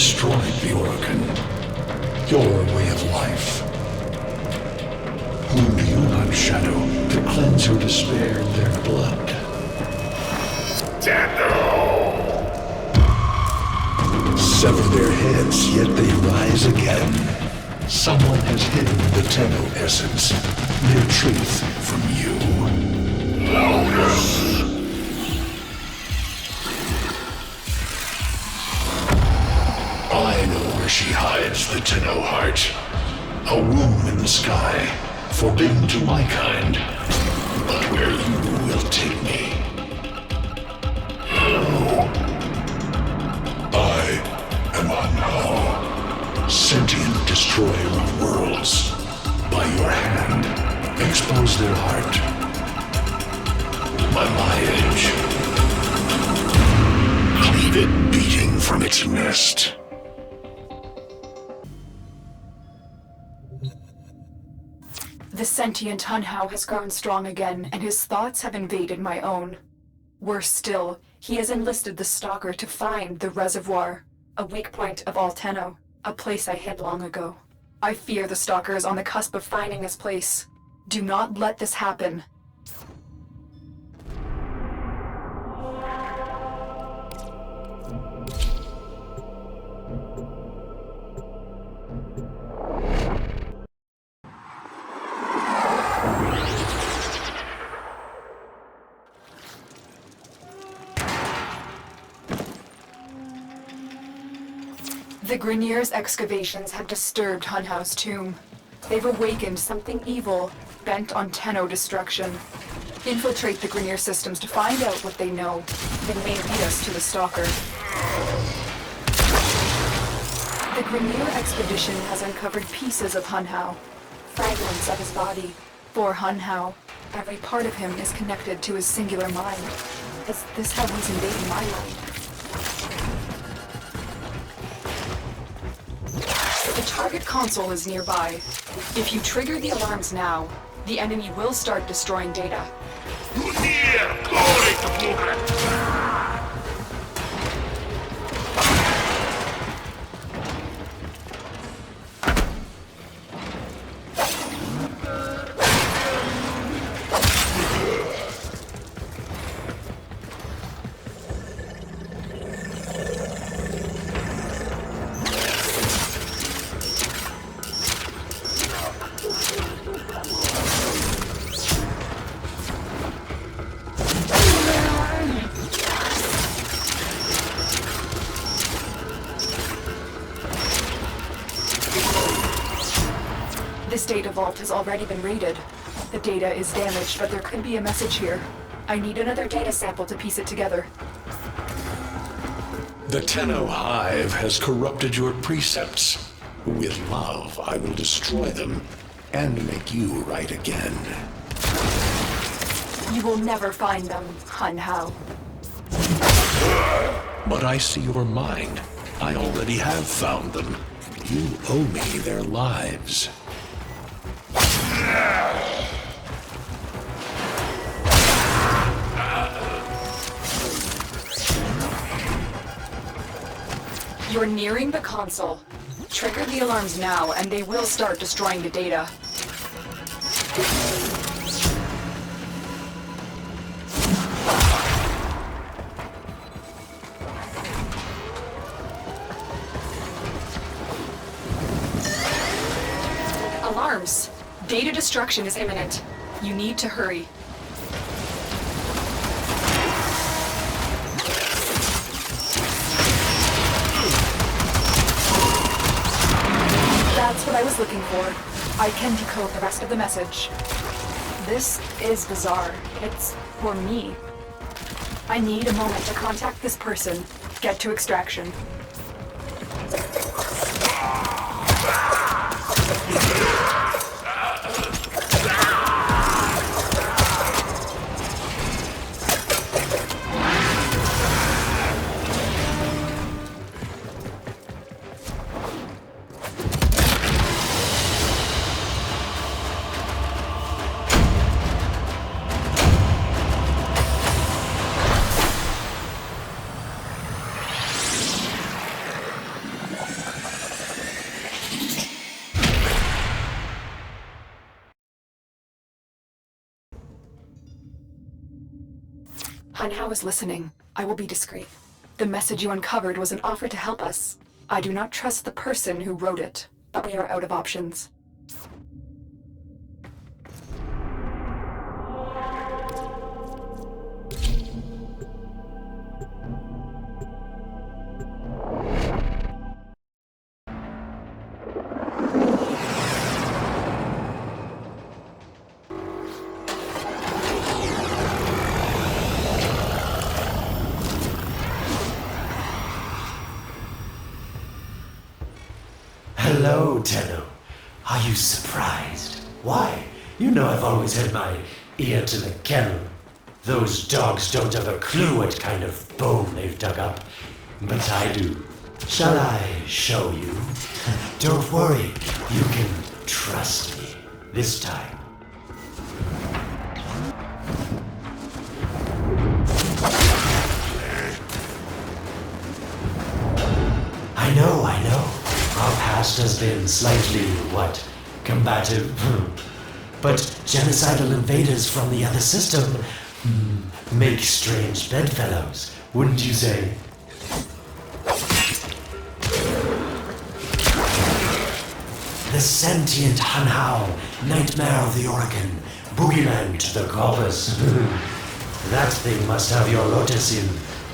destroyed the organ, your way of life. Whom do you not shadow to cleanse your despair in their blood? Tenno! Sever their heads, yet they rise again. Someone has hidden the Tenno essence, their truth from you. Loudest! I know where she hides the Tenno heart. A womb in the sky, forbidden to my kind, but where you will take me. I am Unknown, sentient destroyer of worlds. By your hand, expose their heart. By my edge, cleave it beating from its nest. The sentient Hunhao has grown strong again, and his thoughts have invaded my own. Worse still, he has enlisted the Stalker to find the Reservoir, a weak point of all Tenno, a place I hid long ago. I fear the Stalker is on the cusp of finding this place. Do not let this happen. The Grineer's excavations have disturbed Hunhao's tomb. They've awakened something evil, bent on Tenno destruction. Infiltrate the Grineer systems to find out what they know. It may lead us to the Stalker. The Grineer expedition has uncovered pieces of Hunhao, fragments of his body. For Hunhao, every part of him is connected to his singular mind. Is this how he's invading my mind? The target console is nearby. If you trigger the alarms now, the enemy will start destroying data. This data vault has already been raided. The data is damaged, but there could be a message here. I need another data sample to piece it together. The Tenno hive has corrupted your precepts. With love, I will destroy them and make you right again. You will never find them, Hunhao. But I see your mind. I already have found them. You owe me their lives. You're nearing the console. Trigger the alarms now, and they will start destroying the data. Alarms! Data destruction is imminent. You need to hurry. That's what I was looking for. I can decode the rest of the message. This is bizarre. It's for me. I need a moment to contact this person. Get to extraction. Hanhao is listening. I will be discreet. The message you uncovered was an offer to help us. I do not trust the person who wrote it, but we are out of options. Hello, Tenno. Are you surprised? Why? You know I've always had my ear to the kennel. Those dogs don't have a clue what kind of bone they've dug up, but I do. Shall I show you? Don't worry, you can trust me this time. I know. Our past has been slightly, combative? But genocidal invaders from the other system make strange bedfellows, wouldn't you say? The sentient Hanhao, nightmare of the Oregon, boogeyman to the corpus. That thing must have your Lotus in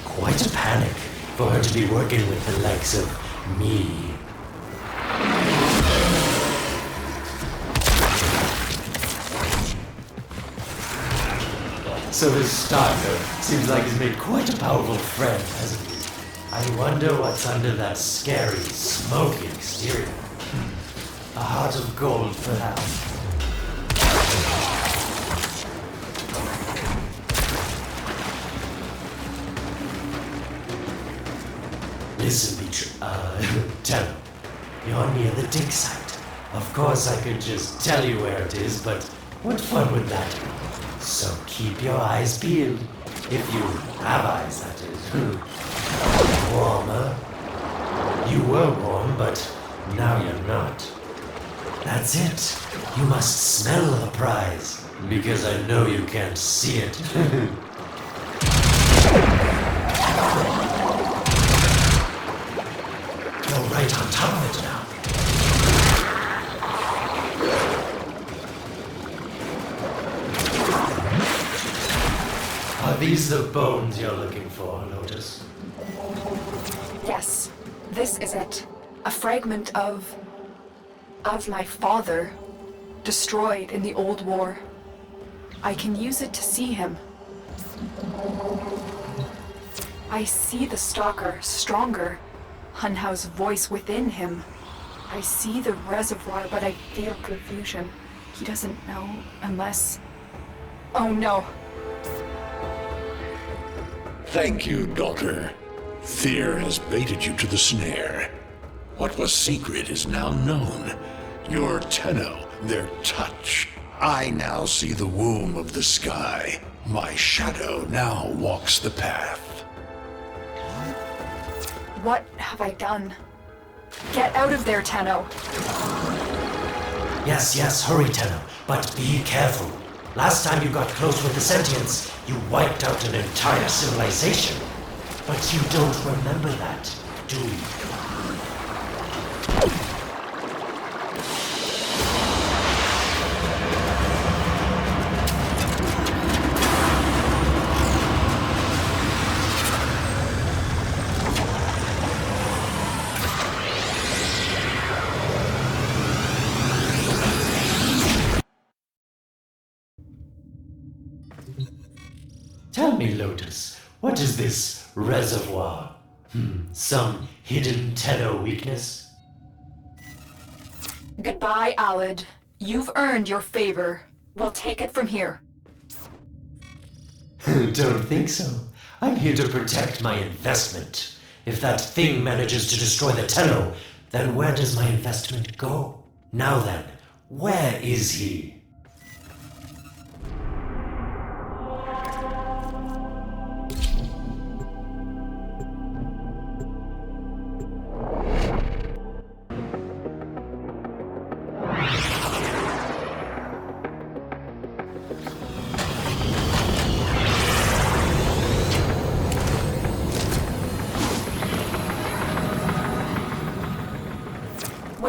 quite a panic for her to be working with the likes of me. So this Stalker seems like he's made quite a powerful friend, hasn't he? I wonder what's under that scary, smoky exterior. A heart of gold, perhaps. Listen, Tenno, you're near the dig site. Of course I could just tell you where it is, but what fun would that be? So keep your eyes peeled. If you have eyes, that is. Warmer. You were warm, but now you're not. That's it. You must smell the prize, because I know you can't see it. You're right on top of it now. Are these the bones you're looking for, Lotus? Yes, this is it. A fragment of my father, destroyed in the old war. I can use it to see him. I see the Stalker stronger, Hanhao's voice within him. I see the reservoir, but I feel confusion. He doesn't know unless... Oh no. Thank you, daughter. Fear has baited you to the snare. What was secret is now known. Your Tenno, their touch. I now see the womb of the sky. My shadow now walks the path. What have I done? Get out of there, Tenno. Yes, hurry, Tenno, but be careful. Last time you got close with the Sentients, you wiped out an entire civilization. But you don't remember that, do you? Tell me, Lotus, what is this reservoir? Some hidden Tenno weakness? Goodbye, Alid. You've earned your favor. We'll take it from here. Don't think so. I'm here to protect my investment. If that thing manages to destroy the Tenno, then where does my investment go? Now then, where is he?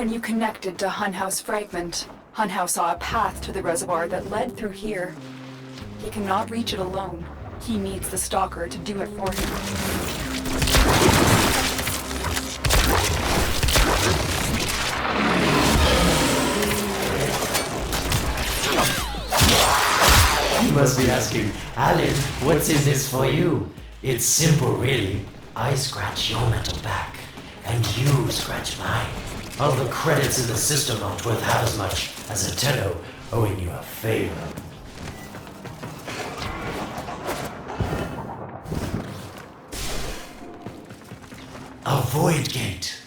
When you connected to Hunhow's fragment, Hunhow saw a path to the reservoir that led through here. He cannot reach it alone. He needs the Stalker to do it for him. You must be asking, Alan, what's in this for you? It's simple, really. I scratch your metal back, and you scratch mine. All the credits in the system aren't worth half as much as a Tenno owing you a favor. A void gate.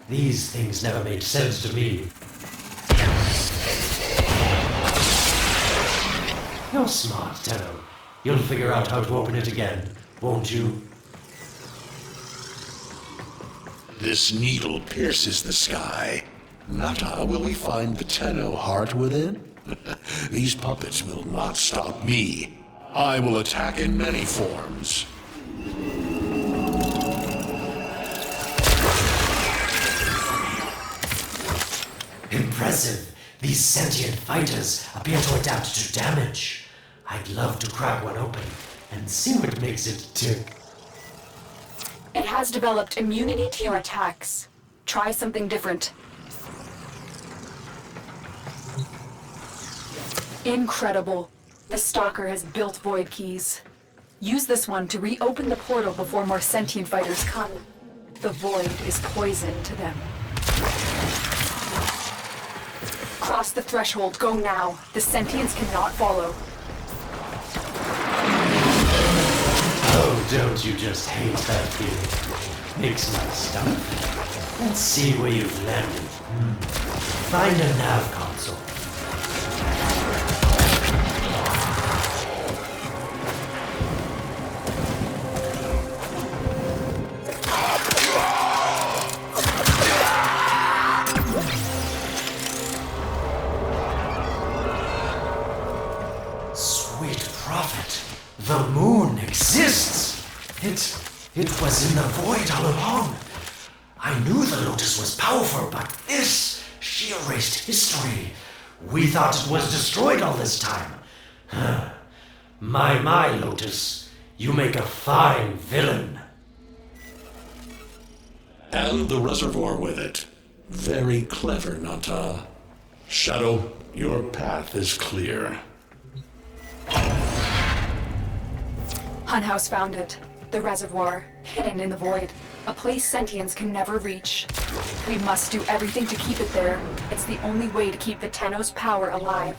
These things never made sense to me. You're smart, Tenno. You'll figure out how to open it again, won't you? This needle pierces the sky. Nota, will we find the Tenno heart within? These puppets will not stop me. I will attack in many forms. Impressive. These sentient fighters appear to adapt to damage. I'd love to crack one open and see what makes it tick. It has developed immunity to your attacks. Try something different. Incredible. The Stalker has built void keys. Use this one to reopen the portal before more sentient fighters come. The void is poison to them. Cross the threshold. Go now. The sentients cannot follow. Oh, don't you just hate that feeling? Makes my stomach. Let's see where you've landed. Find a nav console. Sweet prophet, the moon exists! It was in the void all along. I knew the Lotus was powerful, but this, she erased history. We thought it was destroyed all this time. My, Lotus, you make a fine villain. And the reservoir with it. Very clever, Nota. Shadow, your path is clear. Hunhouse found it. The reservoir, hidden in the void. A place sentients can never reach. We must do everything to keep it there. It's the only way to keep the Tenno's power alive.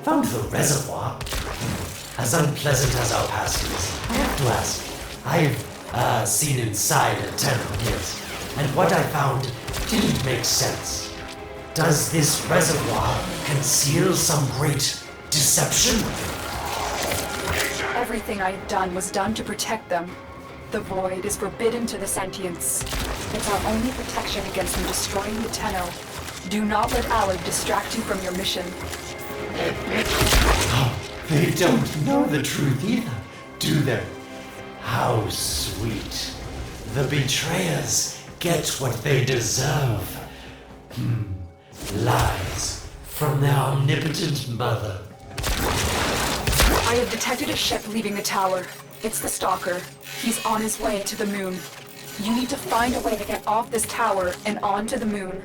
Found the reservoir? As unpleasant as our past is, I have to ask. I've seen inside a Tenno, yes. And what I found didn't make sense. Does this reservoir conceal some great deception? Everything I have done was done to protect them. The void is forbidden to the sentients. It's our only protection against them destroying the Tenno. Do not let Alec distract you from your mission. They don't know the truth either, do they? How sweet. The betrayers get what they deserve. Lies from their omnipotent mother. I have detected a ship leaving the tower. It's the Stalker. He's on his way to the moon. You need to find a way to get off this tower and onto the moon.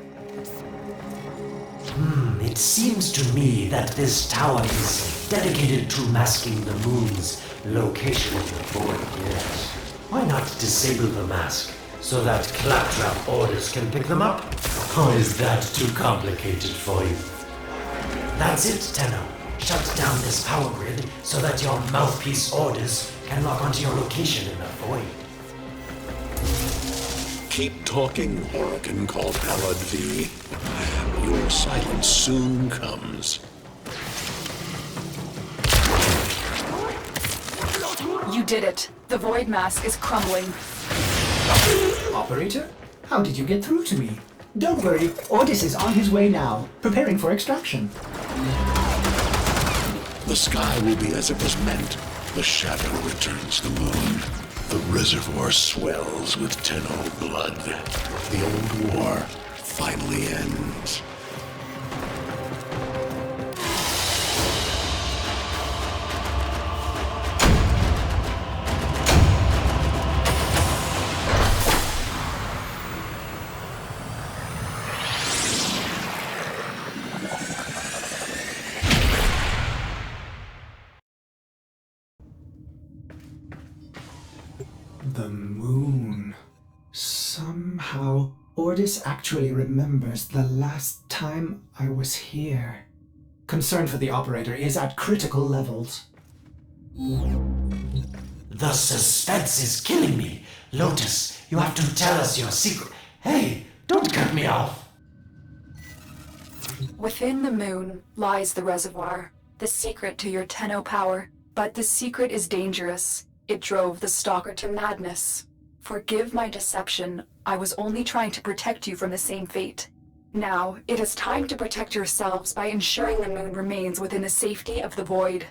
It seems to me that this tower is dedicated to masking the moon's location in the void, yes. Why not disable the mask so that claptrap orders can pick them up? Or is that too complicated for you? That's it, Tenno. Shut down this power grid so that your mouthpiece orders can lock onto your location in the void. Keep talking, Horrican called Alad V. Your silence soon comes. You did it. The void mask is crumbling. Operator? How did you get through to me? Don't worry, Ordis is on his way now, preparing for extraction. The sky will be as it was meant. The shadow returns the moon. The reservoir swells with Tenno blood. The old war finally ends. The moon. Somehow, Ordis actually remembers the last time I was here. Concern for the operator is at critical levels. The suspense is killing me. Lotus, you have to tell us your secret. Hey, don't cut me off. Within the moon lies the reservoir, the secret to your Tenno power. But the secret is dangerous. It drove the Stalker to madness. Forgive my deception. I was only trying to protect you from the same fate. Now, it is time to protect yourselves by ensuring the moon remains within the safety of the void.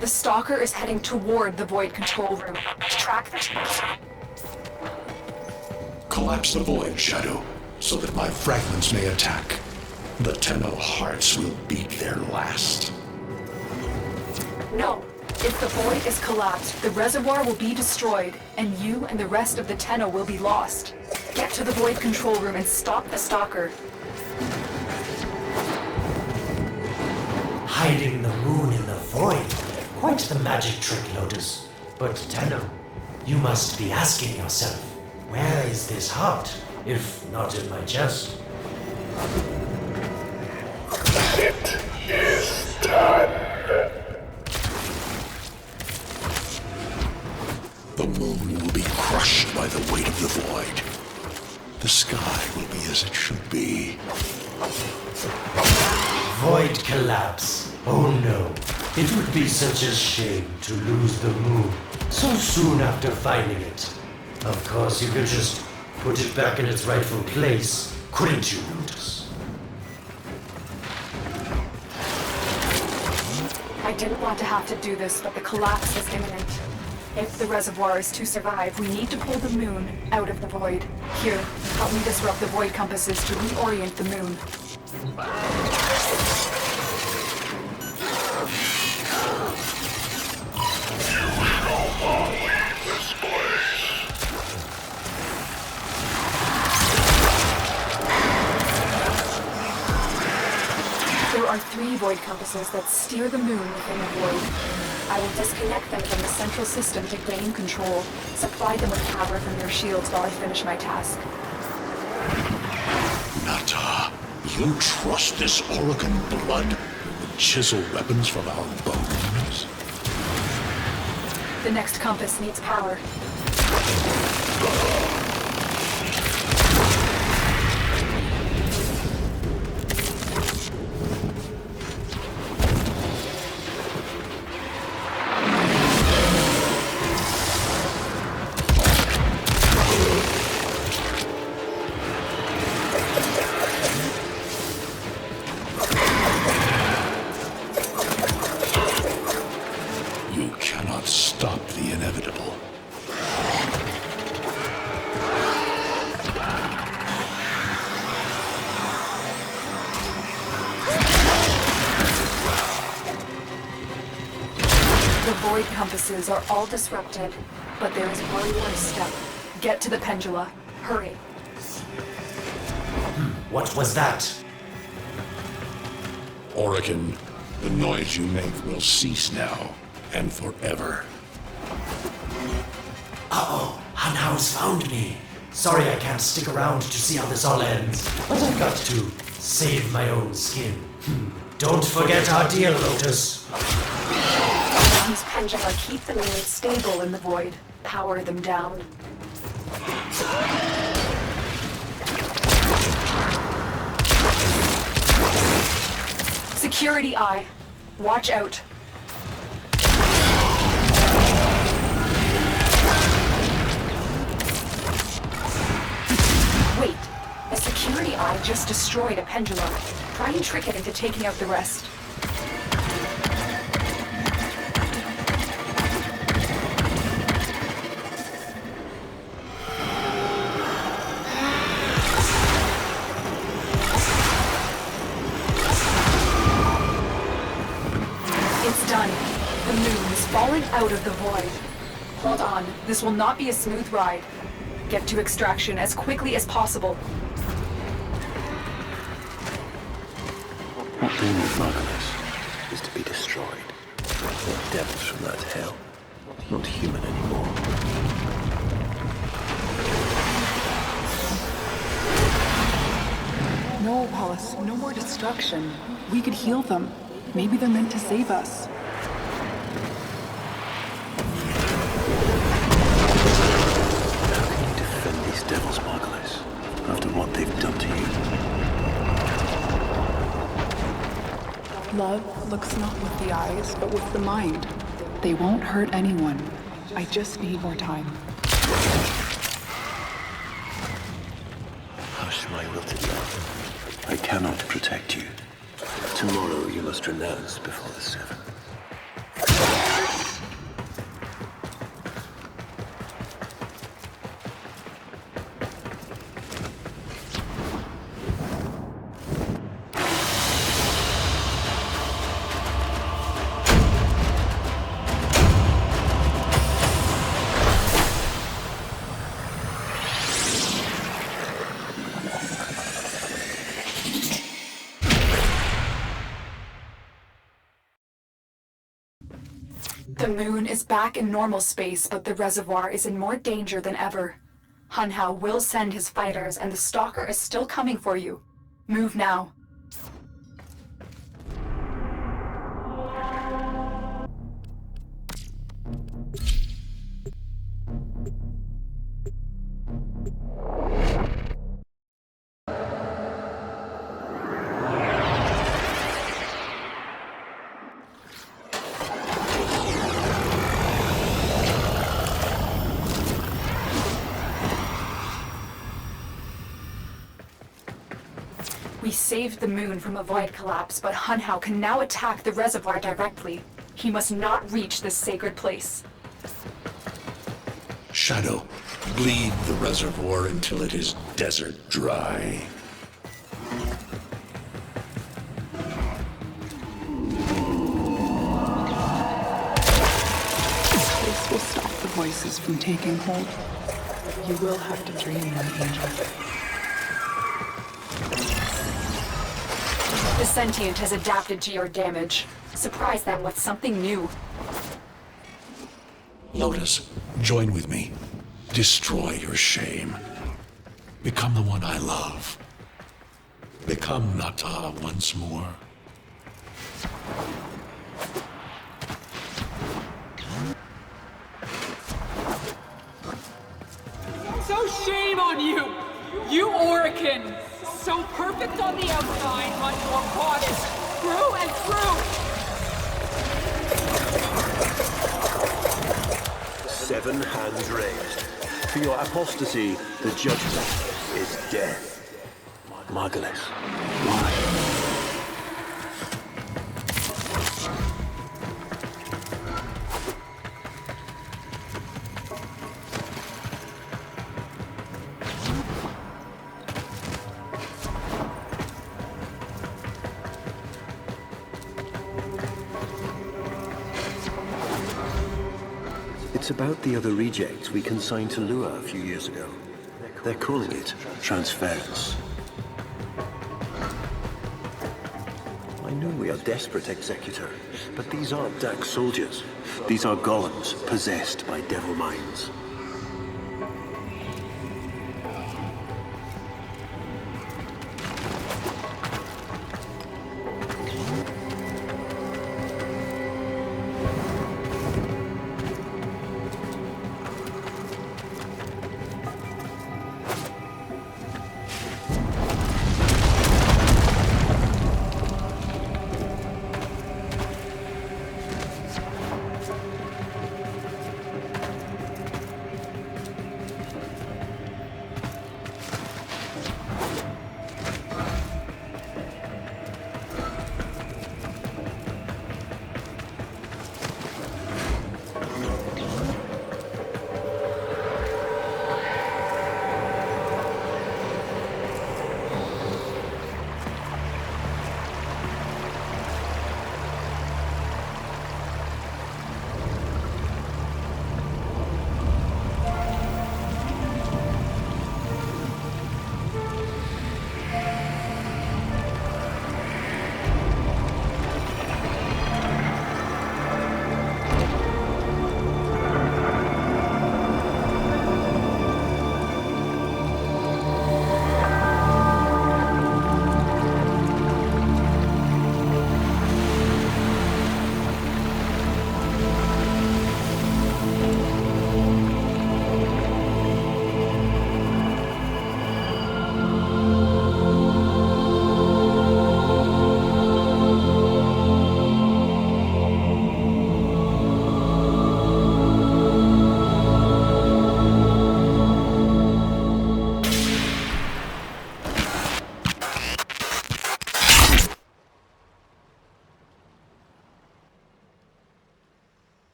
The Stalker is heading toward the Void control room. Track the... Collapse the Void, Shadow, so that my fragments may attack. The Tenno hearts will beat their last. No. If the Void is collapsed, the reservoir will be destroyed, and you and the rest of the Tenno will be lost. Get to the Void control room and stop the Stalker. Hiding the moon in the void. Quite the magic trick, Lotus. But Tenno, you must be asking yourself, where is this heart, if not in my chest? It is done. The moon will be crushed by the weight of the void. The sky will be as it should be. Void collapse. Oh no. It would be such a shame to lose the moon so soon after finding it. Of course, you could just put it back in its rightful place, couldn't you, Lotus? I didn't want to have to do this, but the collapse is imminent. If the reservoir is to survive, we need to pull the moon out of the void. Here, help me disrupt the void compasses to reorient the moon. There are 3 void compasses that steer the moon within the void. I will disconnect them from the central system to gain control. Supply them with power from their shields while I finish my task. Nota, you trust this Oregon blood with chisel weapons from our bones? The next compass needs power. Stop the inevitable. The void compasses are all disrupted, but there is one more step. Get to the pendula. Hurry. What was that? Oregon, the noise you make will cease now and forever. Uh-oh, Hanau's found me. Sorry I can't stick around to see how this all ends, but I've got to save my own skin. Don't forget our deal, Lotus. These pendula keep the moon stable in the void. Power them down. Security eye. Watch out. Wait. The security eye just destroyed a pendulum. Try and trick it into taking out the rest. It's done. The moon has fallen out of the void. Hold on. This will not be a smooth ride. Get to extraction as quickly as possible. What they need, Margulis, is to be destroyed. They're devils from that hell. Not human anymore. No, Wallace, no more destruction. We could heal them. Maybe they're meant to save us. How can you defend these devils, Margulis, after what they've done to you? Love looks not with the eyes, but with the mind. They won't hurt anyone. I just need more time. Hush, my wilted love. I cannot protect you. Tomorrow you must renounce before the seven. The moon is back in normal space, but the reservoir is in more danger than ever. Hunhao will send his fighters, and the Stalker is still coming for you. Move now. We saved the moon from a void collapse, but Hunhao can now attack the reservoir directly. He must not reach this sacred place. Shadow, bleed the reservoir until it is desert dry. This will stop the voices from taking hold. You will have to dream, my angel. The Sentient has adapted to your damage. Surprise them with something new. Lotus, join with me. Destroy your shame. Become the one I love. Become Nota once more. So shame on you! You Orican! So perfect on the outside, but you're modest through and through! 7 hands raised. For your apostasy, the judgment is death. Margulis, why? It's about the other rejects we consigned to Lua a few years ago. They're calling it transference. I know we are desperate, Executor, but these aren't Dax soldiers. These are golems possessed by devil minds.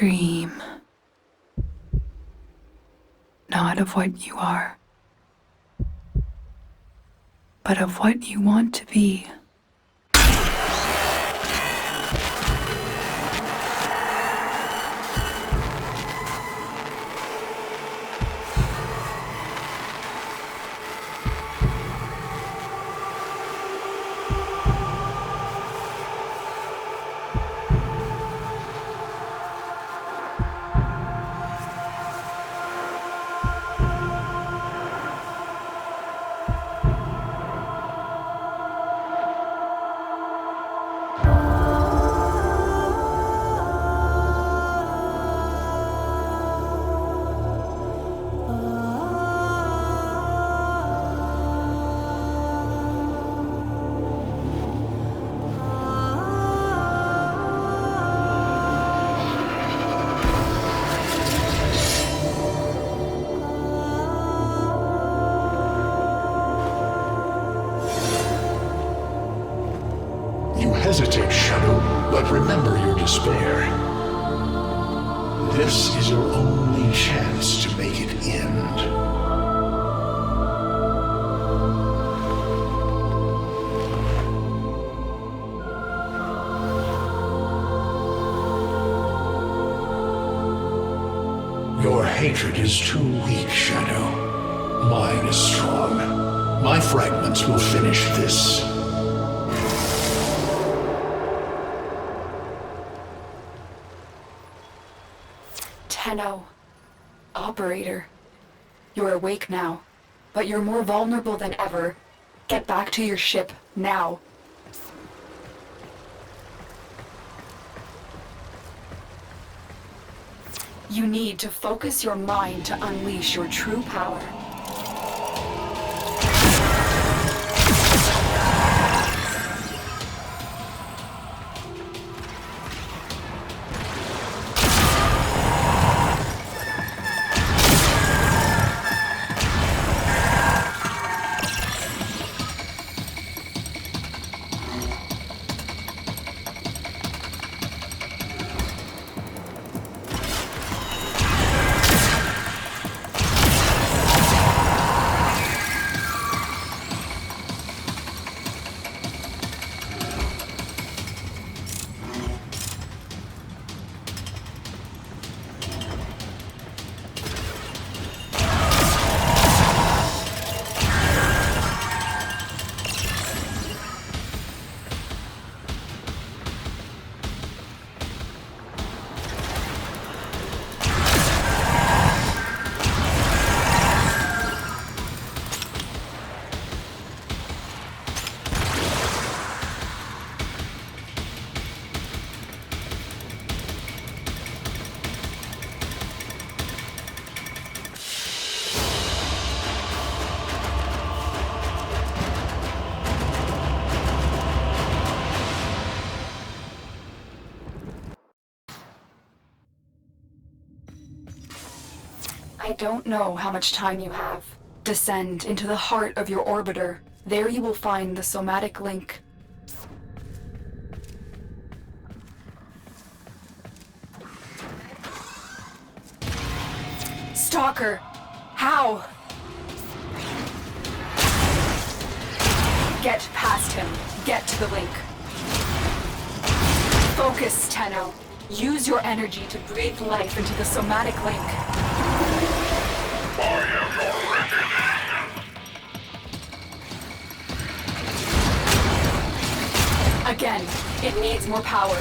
dream. Not of what you are, but of what you want to be. Hesitate, Shadow, but remember your despair. This is your only chance to make it end. Your hatred is too weak, Shadow. Mine is strong. My fragments will finish this. Tenno. Operator. You're awake now, but you're more vulnerable than ever. Get back to your ship, now. You need to focus your mind to unleash your true power. I don't know how much time you have. Descend into the heart of your orbiter. There you will find the somatic link. Stalker! How? Get past him. Get to the link. Focus, Tenno. Use your energy to breathe life into the somatic link. I am your reckoning. Again, it needs more power.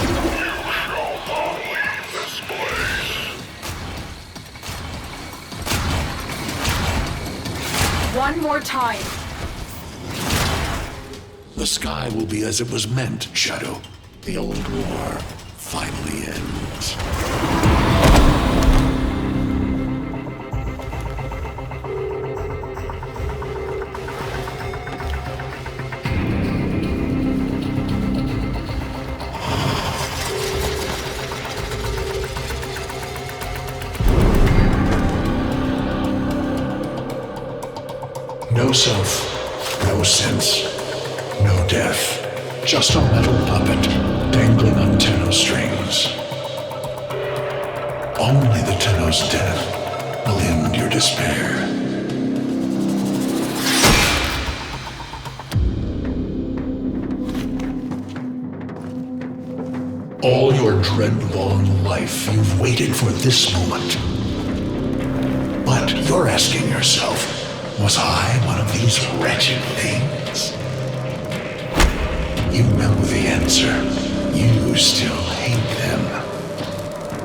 You shall not leave this place. One more time. The sky will be as it was meant, Shadow. The old war finally ends. No self, no sense, no death. just a metal puppet dangling on Tenno strings. Only the Tenno's death will end your despair. All your dread-long life, you've waited for this moment. But you're asking yourself, was I one of these wretched things? You know the answer. You still hate them.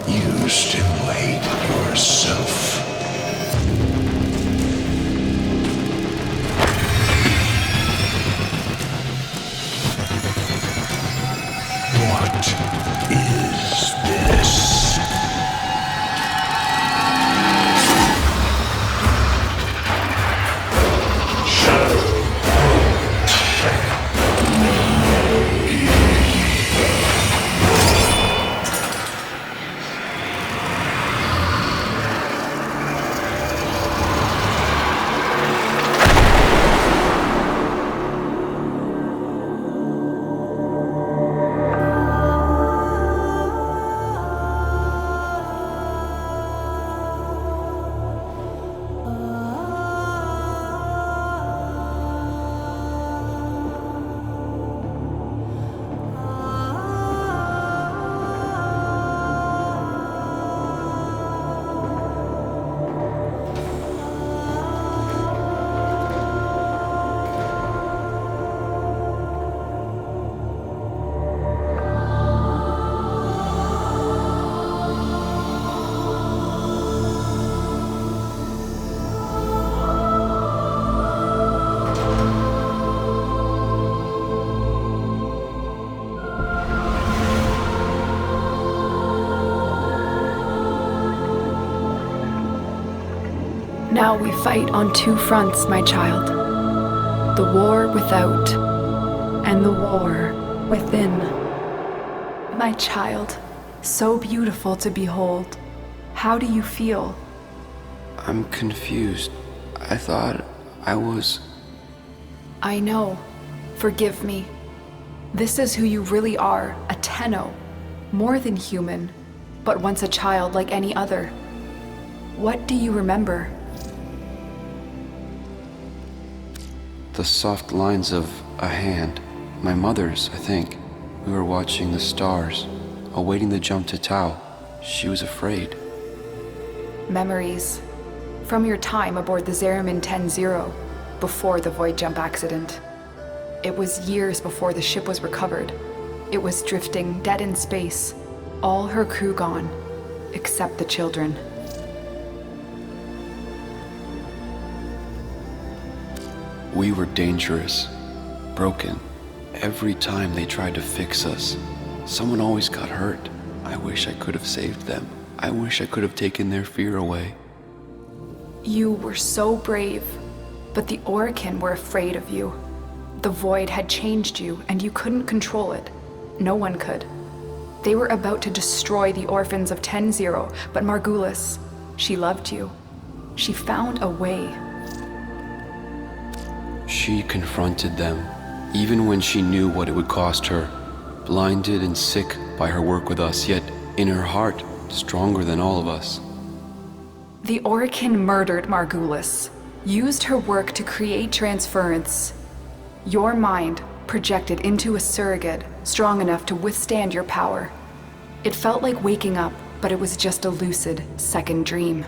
You still hate yourself. What is this? Now we fight on two fronts, my child. The war without, and the war within. My child, so beautiful to behold. How do you feel? I'm confused. I thought I was... I know. Forgive me. This is who you really are, a Tenno. More than human, but once a child like any other. What do you remember? The soft lines of a hand. My mother's, I think. We were watching the stars, awaiting the jump to Tau. She was afraid. Memories. From your time aboard the Zariman 10-0, before the void jump accident. It was years before the ship was recovered. It was drifting dead in space. All her crew gone, except the children. We were dangerous, broken. Every time they tried to fix us, someone always got hurt. I wish I could have saved them. I wish I could have taken their fear away. You were so brave, but the Orokin were afraid of you. The void had changed you, and you couldn't control it. No one could. They were about to destroy the orphans of 10-0, but Margulis, she loved you. She found a way. She confronted them, even when she knew what it would cost her. Blinded and sick by her work with us, yet in her heart, stronger than all of us. The Orokin murdered Margulis, used her work to create transference. Your mind projected into a surrogate strong enough to withstand your power. It felt like waking up, but it was just a lucid second dream.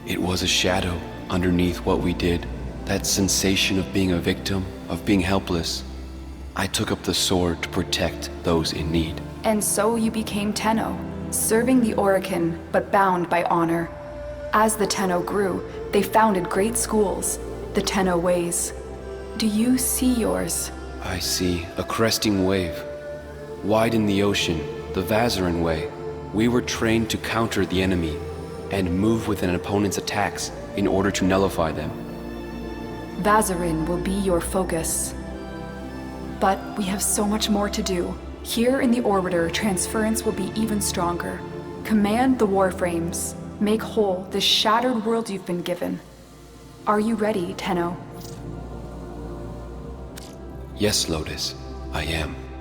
It was a shadow underneath what we did. That sensation of being a victim, of being helpless. I took up the sword to protect those in need. And so you became Tenno, serving the Orokin, but bound by honor. As the Tenno grew, they founded great schools, the Tenno ways. Do you see yours? I see a cresting wave. Wide in the ocean, the Vazarin way. We were trained to counter the enemy and move with an opponent's attacks in order to nullify them. Vazarin will be your focus. But we have so much more to do. Here in the Orbiter, transference will be even stronger. Command the Warframes. Make whole this shattered world you've been given. Are you ready, Tenno? Yes, Lotus, I am.